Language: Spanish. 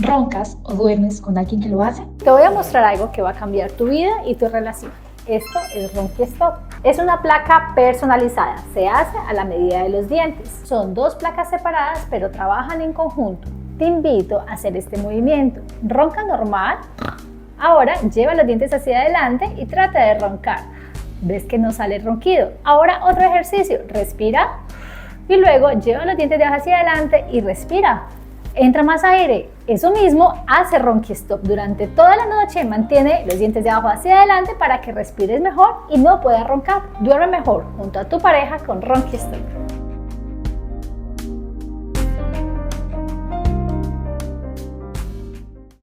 ¿Roncas o duermes con alguien que lo hace? Te voy a mostrar algo que va a cambiar tu vida y tu relación. Esto es RonquiStop. Es una placa personalizada, se hace a la medida de los dientes. Son dos placas separadas pero trabajan en conjunto. Te invito a hacer este movimiento. Ronca normal. Ahora lleva los dientes hacia adelante y trata de roncar. ¿Ves que no sale ronquido? Ahora otro ejercicio. Respira y luego lleva los dientes de abajo hacia adelante y respira. Entra más aire. Eso mismo hace RonquiStop durante toda la noche. Mantiene los dientes de abajo hacia adelante para que respires mejor y no puedas roncar. Duerme mejor junto a tu pareja con RonquiStop.